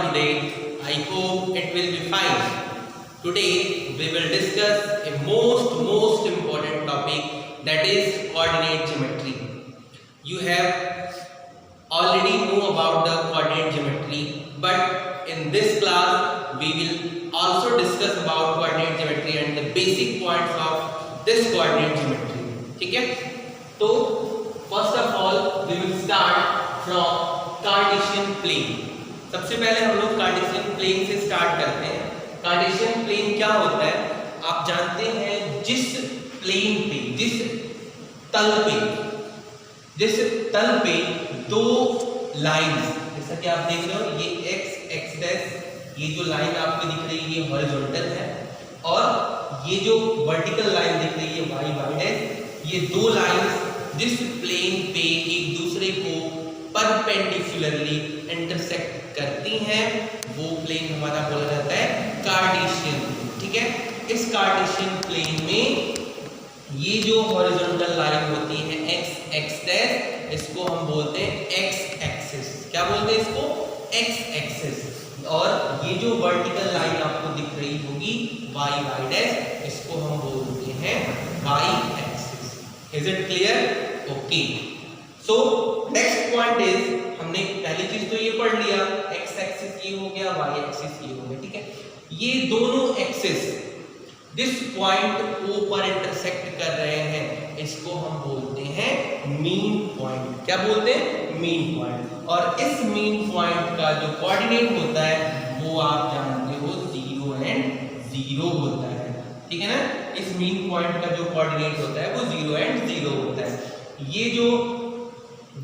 today? I hope it will be fine. Today we will discuss a most important topic, that is coordinate geometry. You have already know about the coordinate geometry, but in this class we will also discuss about coordinate geometry and the basic points of this coordinate geometry. ठीक है? तो first of all we will start from Cartesian plane. सबसे पहले हम लोग Cartesian plane से start करते हैं. कार्टेशियन प्लेन क्या होता है? आप जानते हैं जिस प्लेन पे, जिस तल पे दो लाइंस, जैसा कि आप देख रहे हो ये x डैश, ये जो लाइन आपको दिख रही है ये हॉरिजॉन्टल है, और ये जो वर्टिकल लाइन दिख रही है y डैश, ये दो लाइंस जिस प्लेन पे एक दूसरे को परपेंडिकुलरली इंटरसेक्ट करती हैं, वो प्लेन हमारा बोला जाता है कार्टेशियन. ठीक है? इस कार्टेशियन प्लेन में ये जो हॉरिजॉन्टल लाइन होती है x डैश, इसको हम बोलते हैं x एक्सिस. क्या बोलते हैं इसको? x axis. और ये जो वर्टिकल लाइन आपको दिख रही होगी y डैश, इसको हम बोलते हैं y axis. Is it clear? Okay. So next point is, हमने पहली चीज तो ये पढ़ लिया, x एक्सिस ये हो गया, y एक्सिस ये हो गया. ठीक है? ये दोनों एक्सिस जिस पॉइंट O पर इंटरसेक्ट कर रहे हैं, इसको हम बोलते हैं मीन पॉइंट. क्या बोलते हैं? Mean point. और इस मीन पॉइंट का जो कोऑर्डिनेट होता है वो आप जानते हो 0 एंड 0 होता है. ठीक है ना? इस मीन पॉइंट का जो कोऑर्डिनेट होता है वो 0 एंड 0 होता है. ये जो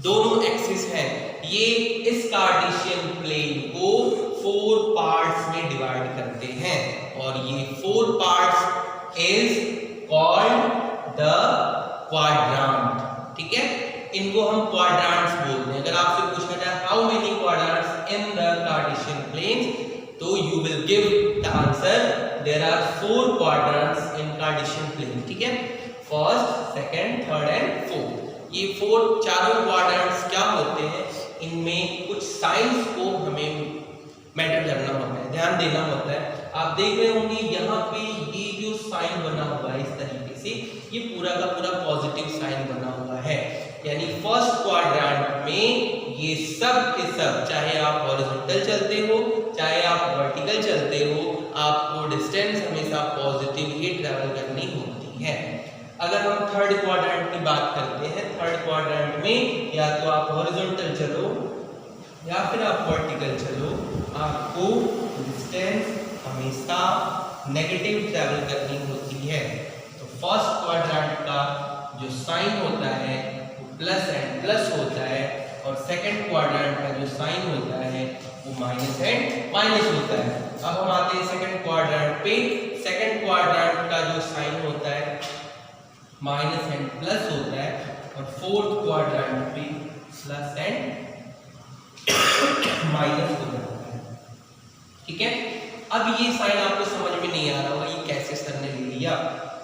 दोनों एक्सिस हैं, ये इस कार्टेशियन प्लेन को 4 पार्ट्स में डिवाइड करते हैं, और ये 4 parts is called the quadrant. ठीक है? इनको हम क्वाड्रेंट्स बोलते हैं. अगर आपसे पूछा जाए how many quadrants in the Cartesian plane, तो you will give the answer there are 4 quadrants in Cartesian plane. ठीक है? First, second, third and fourth. ये चारों क्वाड्रेंट्स क्या होते हैं, इनमें कुछ साइंस को हमें मैटर करना होता है, ध्यान देना होता है. आप देख रहे होंगे यहाँ पे ये जो साइन बना हुआ है इस तरीके से, ये पूरा का पूरा पॉजिटिव साइन बना हुआ है. यानी फर्स्ट क्वाड्रेंट में ये सब के सब, चाहे आप हॉरिजॉन्टल चलते हो चाहे आप वर्टिकल चलते हो, आपको डिस्टेंस हमेशा पॉजिटिव ही ट्रेवल करनी होती है. अगर हम थर्ड क्वाड्रेंट की बात करते हैं, थर्ड क्वाड्रेंट में या तो आप हॉरिजॉन्टल चलो या फिर आप वर्टिकल चलो, आपको डिस्टेंस हमेशा नेगेटिव ट्रैवल करनी होती है. तो फर्स्ट क्वाड्रेंट का जो साइन होता है वो प्लस एंड प्लस होता है, और सेकंड क्वाड्रेंट का जो साइन होता है वो माइनस एंड माइनस होता है. अब हम आते हैं सेकंड क्वाड्रेंट पे. सेकंड क्वाड्रेंट का जो साइन होता है माइनस एंड प्लस होता है, और फोर्थ क्वाड्रेंट पे प्लस एंड माइनस हो जाता है. ठीक है? अब ये साइन आपको समझ में नहीं आ रहा होगा, ये कैसे सर ने ले लिया,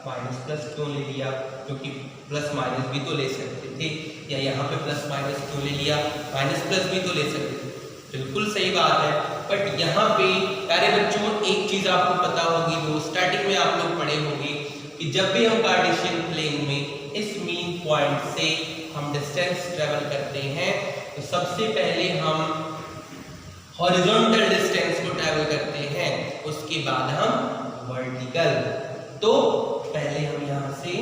माइनस प्लस क्यों ले लिया, क्योंकि प्लस माइनस भी तो ले सकते थे, या यहाँ पे प्लस माइनस क्यों ले लिया, माइनस प्लस भी तो ले सकते थे. बिल्कुल सही बात है. बट यहाँ पे प्यारे बच्चों एक चीज आपको पता होगी, वो स्टार्टिंग में आप लोग पढ़े होंगे कि जब भी हम कार्टेशियन प्लेन में इस मीन पॉइंट से हम डिस्टेंस ट्रेवल करते हैं, तो सबसे पहले हम हॉरिजॉन्टल डिस्टेंस को ट्रेवल करते हैं, उसके बाद हम वर्टिकल. तो पहले हम यहाँ से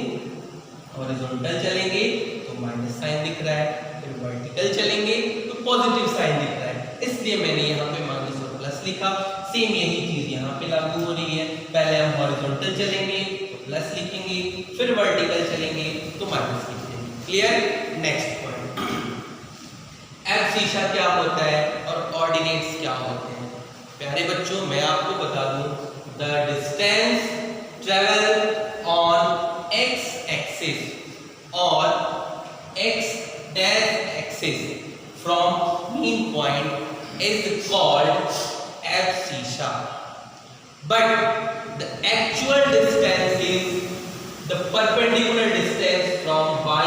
हॉरिजॉन्टल चलेंगे तो माइनस साइन दिख रहा है, फिर वर्टिकल चलेंगे तो पॉजिटिव साइन दिख रहा है, इसलिए मैंने यहाँ पे माइनस और प्लस लिखा. सेम यही चीज यहाँ पे लागू हो रही है. पहले हम हॉरिजॉन्टल चलेंगे तो प्लस लिखेंगे, फिर वर्टिकल चलेंगे तो माइनस लिखेंगे. क्लियर? नेक्स्ट पॉइंट, एब्सीसा क्या होता है और ऑर्डिनेट्स क्या होते हैं. प्यारे बच्चों मैं आपको बता दूं, the distance travel on X axis और X dash axis from mean point is called abscissa, but the actual distance is the perpendicular distance from y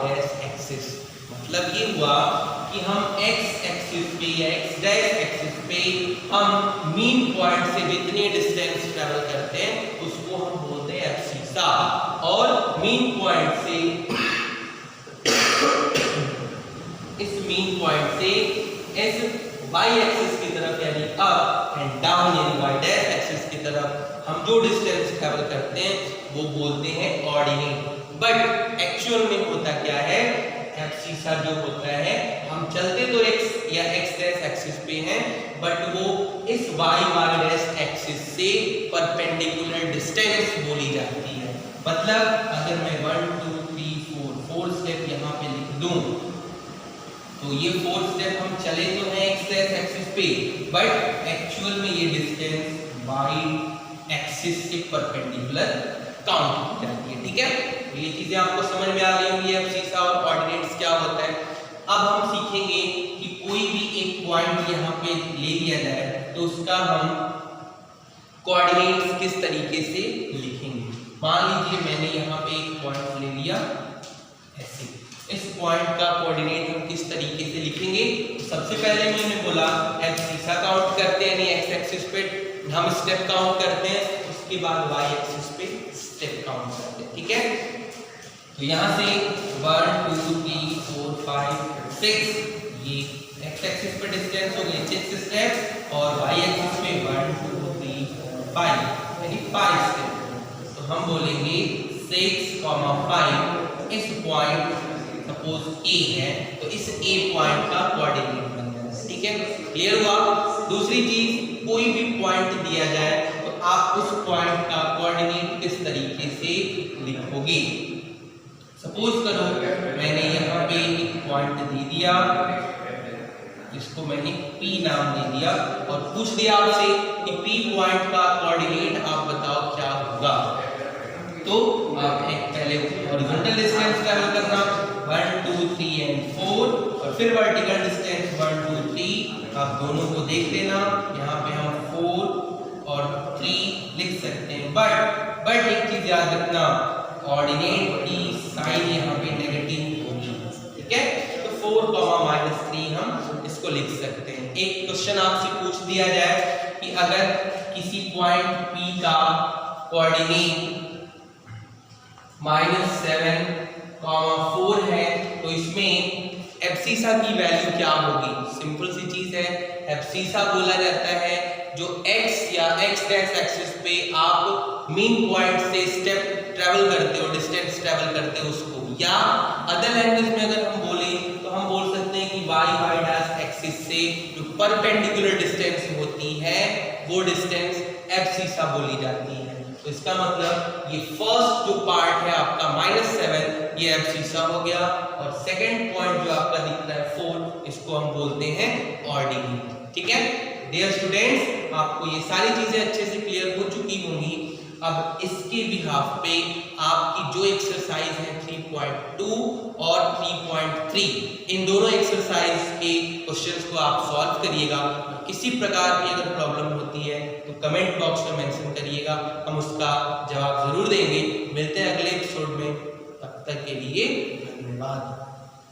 dash axis. मतलब ये हुआ कि हम x एक्सिस पे या x डैश एक्सिस पे हम मीन पॉइंट से जितने डिस्टेंस ट्रेवल करते हैं उसको हम बोलते हैं एब्सिसा, और मीन पॉइंट से इस मीन पॉइंट से इस वाई एक्सिस की तरफ यानी अप एंड डाउन यानी वाई डैश एक्सिस की तरफ हम जो डिस्टेंस ट्रेवल करते हैं वो बोलते हैं ऑर्डिनेट। बट एक्चुअल में होता क्या है, एब्सिसा जो होता है हम चलते तो x या x डैश एक्सिस पे हैं, बट वो इस y डैश एक्सिस से परपेंडिकुलर डिस्टेंस बोली जाती है। मतलब अगर मैं 1 2 3 4 स्टेप यहाँ पे लिख दूं तो ये 4 स्टेप हम चले तो हैं x डैश एक्सिस पे, बट एक्चुअल में ये डिस्टेंस y एक्सिस से परपेंडिकुलर काउंट की जाती है। ठीक है, ये चीजें आपको समझ में आ रही होंगी एब्सिसा और कोऑर्डिनेट्स क्या होता है। अब हम सीखेंगे कि कोई भी एक पॉइंट यहाँ पे ले लिया जाए तो उसका हम कोऑर्डिनेट्स किस तरीके से लिखेंगे। मान लीजिए मैंने यहाँ पे एक पॉइंट ले लिया ऐसे, इस पॉइंट का कोऑर्डिनेट हम किस तरीके से लिखेंगे। सबसे पहले मैंने बोला एब्सिसा काउंट करते हैं यानी एक्स एक्सिस पे हम स्टेप काउंट करते हैं, उसके बाद वाई एक्सिस पे स्टेप काउंट करते हैं। ठीक है, तो यहाँ से 1 2 3 4 5 6 ये एक्स एक्सिस पे डिस्टेंस हो गए 6 स्टेप, और वाई एक्सिस पे 1 2 3 4 5 यानी 5 स्टेप। तो हम बोलेंगे 6, 5 इस पॉइंट सपोज ए है तो इस ए पॉइंट का कोऑर्डिनेट बन जाएगा। ठीक है, क्लियर हुआ। दूसरी चीज, कोई भी पॉइंट दिया जाए तो आप उस पॉइंट का कोऑर्डिनेट किस तरीके से लिखोगे। सपोज करो मैंने यहाँ पे एक पॉइंट दे दिया जिसको मैंने P नाम दे दिया और पूछ दिया आपसे कि P पॉइंट का कोऑर्डिनेट आप बताओ क्या होगा। तो आप एक पहले हॉरिजॉन्टल डिस्टेंस ट्रैवल करना 1 2 3 एंड 4 और फिर वर्टिकल डिस्टेंस 1 2 3, आप दोनों को देख लेना। यहाँ पे हम 4 और 3 लिख सकते हैं, बट एक चीज याद रखना, कोऑर्डिनेट की साइन यहाँ पे नेगेटिव होगी। ठीक है, तो 4, -3 हम इसको लिख सकते हैं। एक क्वेश्चन आपसे पूछ दिया जाए कि अगर किसी पॉइंट P का कोऑर्डिनेट -7, 4 है तो इसमें एब्सिसा की वैल्यू क्या होगी। सिंपल सी चीज है, एब्सिसा बोला जाता है जो x या x डैश एक्सिस पे आप मीन पॉइंट से स्टेप ट्रैवल करते हो, डिस्टेंस ट्रैवल करते हो उसको, या अदर लैंग्वेज में अगर हम बोले तो हम बोल सकते हैं कि y डैश एक्सिस से जो परपेंडिकुलर डिस्टेंस होती है वो डिस्टेंस एब्सिसा बोली जाती है। तो इसका मतलब ये फर्स्ट जो पार्ट है आपका -7 ये एब्सिसा हो गया, और सेकंड पॉइंट जो आपका दिख रहा है 4 इसको हम बोलते हैं ऑर्डिनेट। ठीक है डियर स्टूडेंट्स, आपको ये सारी चीजें अच्छे से क्लियर हो चुकी होंगी। अब इसके बिहाफ पे आपकी जो एक्सरसाइज है 3.2 और 3.3 इन दोनों एक्सरसाइज के क्वेश्चंस को आप सॉल्व करिएगा। किसी प्रकार की अगर प्रॉब्लम होती है तो कमेंट बॉक्स में मेंशन करिएगा, हम उसका जवाब जरूर देंगे। मिलते हैं अगले एपिसोड में, तब तक के लिए धन्यवाद।